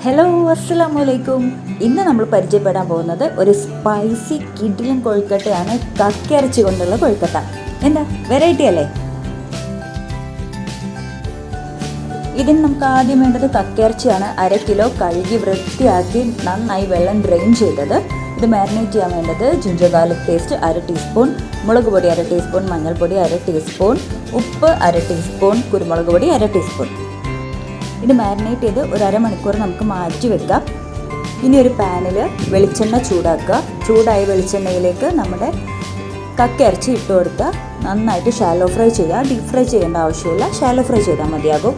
Hello, അസ്സലാമു അലൈക്കും. ഇന്ന് നമ്മൾ പരിചയപ്പെടാൻ പോകുന്നത് ഒരു സ്പൈസി കിടിലൻ കൊഴുക്കട്ടയാണ്. കക്കയിറച്ചി കൊണ്ടുള്ള കൊഴുക്കട്ട. എന്താ വെറൈറ്റി അല്ലേ? ഇതിന് നമുക്ക് ആദ്യം വേണ്ടത് കക്കയിറച്ചിയാണ്. 1/2 കിലോ കഴുകി വൃത്തിയാക്കി നന്നായി വെള്ളം ഡ്രെയിൻ ചെയ്തത്. ഇത് മാരിനേറ്റ് ചെയ്യാൻ വേണ്ടത് ജിഞ്ചർ ഗാർലിക് പേസ്റ്റ് 1/2 ടീസ്പൂൺ, മുളക് പൊടി 1/2 ടീസ്പൂൺ, മഞ്ഞൾപ്പൊടി 1/2 ടീസ്പൂൺ, ഉപ്പ് 1/2 ടീസ്പൂൺ, കുരുമുളക് പൊടി 1/2 ടീസ്പൂൺ. ഇത് മാരിനേറ്റ് ചെയ്ത് ഒരു അരമണിക്കൂർ നമുക്ക് മാറ്റി വെക്കാം. ഇനി ഒരു പാനിൽ വെളിച്ചെണ്ണ ചൂടാക്കുക. ചൂടായ വെളിച്ചെണ്ണയിലേക്ക് നമ്മുടെ കക്കയിറച്ചി ഇട്ട് കൊടുക്കുക. നന്നായിട്ട് ഷാലോ ഫ്രൈ ചെയ്യുക. ഡീപ് ഫ്രൈ ചെയ്യേണ്ട ആവശ്യമില്ല, ഷാലോ ഫ്രൈ ചെയ്താൽ മതിയാകും.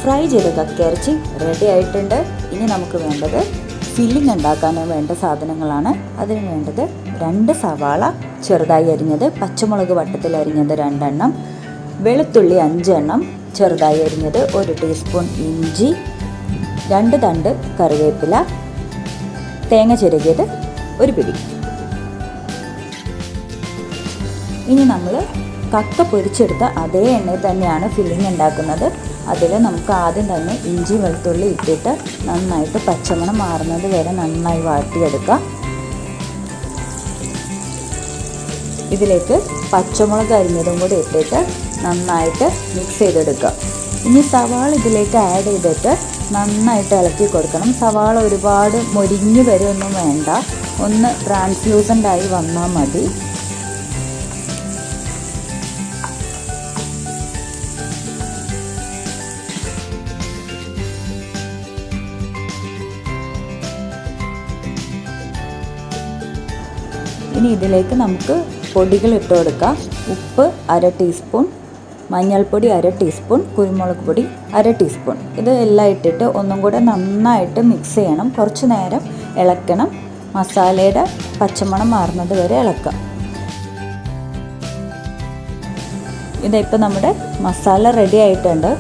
ഫ്രൈ ചെയ്ത കക്കയിറച്ചി റെഡി ആയിട്ടുണ്ട്. ഇനി നമുക്ക് വേണ്ടത് ഫില്ലിംഗ് ഉണ്ടാക്കാൻ വേണ്ട സാധനങ്ങളാണ്. അതിന് വേണ്ടത് 2 സവാള ചെറുതായി അരിഞ്ഞത്, പച്ചമുളക് വട്ടത്തിൽ അരിഞ്ഞത് 2 എണ്ണം, വെളുത്തുള്ളി 5 എണ്ണം ചെറുതായി അരിഞ്ഞത്, 1 ടീസ്പൂൺ ഇഞ്ചി, 2 തണ്ട് കറിവേപ്പില, തേങ്ങ ചിരകിയത് 1 പിടി. ഇനി നമ്മൾ കക്ക പൊരിച്ചെടുത്ത അതേ എണ്ണയിൽ തന്നെയാണ് ഫില്ലിംഗ് ഉണ്ടാക്കുന്നത്. അതിൽ നമുക്ക് ആദ്യം തന്നെ ഇഞ്ചി വെളുത്തുള്ളി ഇട്ടിട്ട് നന്നായിട്ട് പച്ചമണം മാറുന്നത് വരെ നന്നായി വാട്ടിയെടുക്കാം. ഇതിലേക്ക് പച്ചമുളക് അരിഞ്ഞതും കൂടി ഇട്ടിട്ട് നന്നായിട്ട് മിക്സ് ചെയ്തെടുക്കുക. ഇനി സവാള ഇതിലേക്ക് ആഡ് ചെയ്തിട്ട് നന്നായിട്ട് ഇളക്കി കൊടുക്കണം. സവാള ഒരുപാട് മൊരിഞ്ഞ് വരുമൊന്നും വേണ്ട, ഒന്ന് ട്രാൻസ്ലൂസൻ്റായി വന്നാൽ മതി. ഇനി ഇതിലേക്ക് നമുക്ക് പൊടികൾ ഇട്ട് കൊടുക്കാം. ഉപ്പ് 1/2 ടീസ്പൂൺ, മഞ്ഞൾപ്പൊടി 1/2 ടീസ്പൂൺ, കുരുമുളക് പൊടി 1/2 ടീസ്പൂൺ. ഇത് എല്ലാം ഇട്ടിട്ട് ഒന്നും കൂടെ നന്നായിട്ട് മിക്സ് ചെയ്യണം. കുറച്ച് നേരം ഇളക്കണം. മസാലയുടെ പച്ചമണം മാറുന്നത് വരെ ഇളക്കാം. ഇതിപ്പോൾ നമ്മുടെ മസാല റെഡി ആയിട്ടുണ്ട്.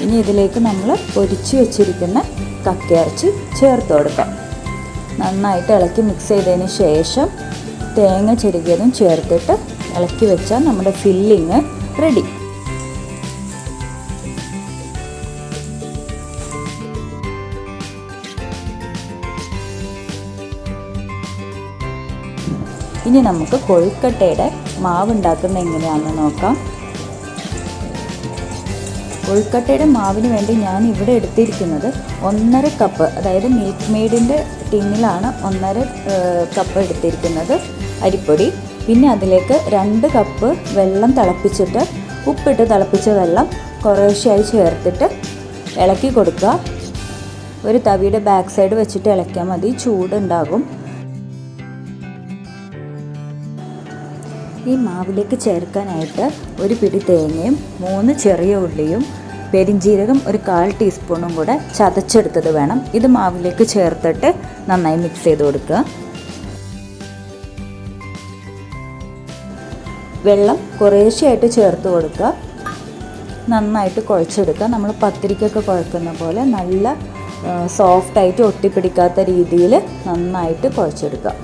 ഇനി ഇതിലേക്ക് നമ്മൾ പൊരിച്ച് വെച്ചിരിക്കുന്ന കക്കയിറച്ചി ചേർത്ത് കൊടുക്കാം. നന്നായിട്ട് ഇളക്കി മിക്സ് ചെയ്തതിന് ശേഷം തേങ്ങ ചിരകിയതും ചേർത്തിട്ട് ഇളക്കി വെച്ചാൽ നമ്മുടെ ഫില്ലിങ് റെഡി. ഇനി നമുക്ക് കൊഴുക്കട്ടയുടെ മാവ് ഉണ്ടാക്കുന്നത് എങ്ങനെയാണെന്ന് നോക്കാം. കൊഴുക്കട്ടയുടെ മാവിന് വേണ്ടി ഞാൻ ഇവിടെ എടുത്തിരിക്കുന്നത് 1.5 കപ്പ്, അതായത് മിൽക്ക് മെയ്ഡിൻ്റെ ടിന്നിലാണ് 1.5 കപ്പ് എടുത്തിരിക്കുന്നത് അരിപ്പൊടി. പിന്നെ അതിലേക്ക് 2 കപ്പ് വെള്ളം തിളപ്പിച്ചിട്ട് ഉപ്പിട്ട് തിളപ്പിച്ച വെള്ളം കുറേശ്ശെയായി ചേർത്തിട്ട് ഇളക്കി കൊടുക്കുക. ഒരു തവിയുടെ ബാക്ക് സൈഡ് വെച്ചിട്ട് ഇളക്കിയാൽ മതി, ചൂടുണ്ടാകും. ഈ മാവിലേക്ക് ചേർക്കാനായിട്ട് 1 പിടി തേങ്ങയും 3 ചെറിയ ഉള്ളിയും പെരിഞ്ജീരകം 1/4 ടീസ്പൂണും കൂടെ ചതച്ചെടുത്തത് വേണം. ഇത് മാവിലേക്ക് ചേർത്തിട്ട് നന്നായി മിക്സ് ചെയ്ത് കൊടുക്കുക. വെള്ളം കുറേശ്ശെയായിട്ട് ചേർത്ത് കൊടുക്കുക. നന്നായിട്ട് കുഴച്ചെടുക്കുക. നമ്മൾ പത്തിരിക്കൊക്കെ കുഴക്കുന്ന പോലെ നല്ല സോഫ്റ്റായിട്ട് ഒട്ടിപ്പിടിക്കാത്ത രീതിയിൽ നന്നായിട്ട് കുഴച്ചെടുക്കുക.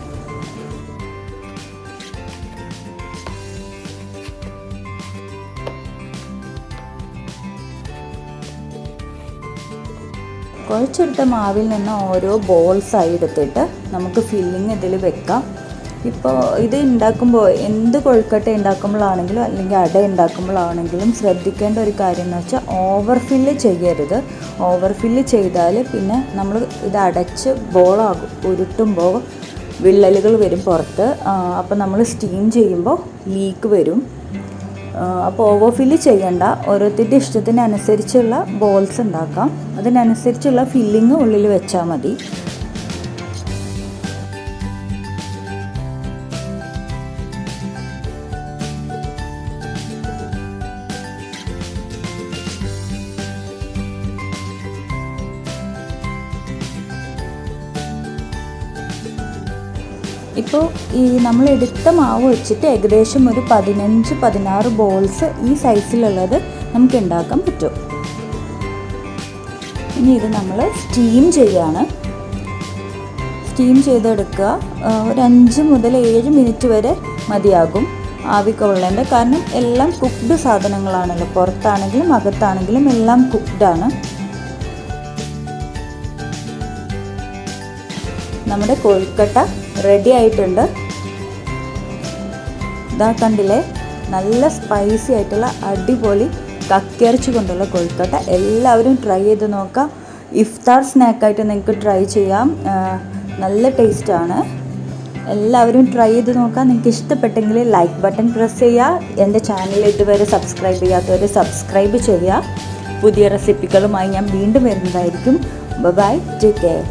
കുഴച്ചെടുത്ത മാവിൽ നിന്ന് ഓരോ ബോൾസായി എടുത്തിട്ട് നമുക്ക് ഫില്ലിങ് ഇതിൽ വെക്കാം. ഇപ്പോൾ ഇത് ഉണ്ടാക്കുമ്പോൾ എന്ത് കൊഴുക്കട്ട ഉണ്ടാക്കുമ്പോഴാണെങ്കിലും അല്ലെങ്കിൽ അട ഉണ്ടാക്കുമ്പോഴാണെങ്കിലും ശ്രദ്ധിക്കേണ്ട ഒരു കാര്യം എന്ന് വെച്ചാൽ ഓവർ ഫില്ല് ചെയ്യരുത്. ഓവർ ഫില്ല് ചെയ്താൽ പിന്നെ നമ്മൾ ഇത് അടച്ച് ബോളാകും, ഉരുട്ടുമ്പോൾ വിള്ളലുകൾ വരും പുറത്ത്. അപ്പോൾ നമ്മൾ സ്റ്റീം ചെയ്യുമ്പോൾ ലീക്ക് വരും. അപ്പോൾ ഓവർ ഫില്ല് ചെയ്യണ്ട. ഓരോരുത്തരുടെ ഇഷ്ടത്തിനനുസരിച്ചുള്ള ബോൾസ് ഉണ്ടാക്കാം. അതിനനുസരിച്ചുള്ള ഫില്ലിങ് ഉള്ളിൽ വെച്ചാൽ മതി. ഇപ്പോൾ ഈ നമ്മളെടുത്ത മാവ് വെച്ചിട്ട് ഏകദേശം ഒരു 15-16 ബോൾസ് ഈ സൈസിലുള്ളത് നമുക്ക് ഉണ്ടാക്കാൻ പറ്റും. ഇനി ഇത് നമ്മൾ സ്റ്റീം ചെയ്യാണ്. സ്റ്റീം ചെയ്തെടുക്കുക. ഒരു 5 മുതൽ 7 മിനിറ്റ് വരെ മതിയാകും ആവി കൊള്ളേണ്ട. കാരണം എല്ലാം കുക്ക്ഡ് സാധനങ്ങളാണല്ലോ, പുറത്താണെങ്കിലും അകത്താണെങ്കിലും എല്ലാം കുക്ക്ഡാണ്. നമ്മുടെ കൊഴുക്കട്ട റെഡി ആയിട്ടുണ്ട്. ഇതാ കണ്ടില്ലേ, നല്ല സ്പൈസി ആയിട്ടുള്ള അടിപൊളി കക്കിയിറച്ചി കൊണ്ടുള്ള കൊഴുക്കട്ട. എല്ലാവരും ട്രൈ ചെയ്ത് നോക്കാം. ഇഫ്താർ സ്നാക്കായിട്ട് നിങ്ങൾക്ക് ട്രൈ ചെയ്യാം. നല്ല ടേസ്റ്റാണ്. എല്ലാവരും ട്രൈ ചെയ്ത് നോക്കാം. നിങ്ങൾക്ക് ഇഷ്ടപ്പെട്ടെങ്കിൽ ലൈക്ക് ബട്ടൺ പ്രസ് ചെയ്യുക. എൻ്റെ ചാനൽ ഇതുവരെ സബ്സ്ക്രൈബ് ചെയ്യാത്തവർ സബ്സ്ക്രൈബ് ചെയ്യുക. പുതിയ റെസിപ്പികളുമായി ഞാൻ വീണ്ടും വരുന്നതായിരിക്കും. Bye, take care.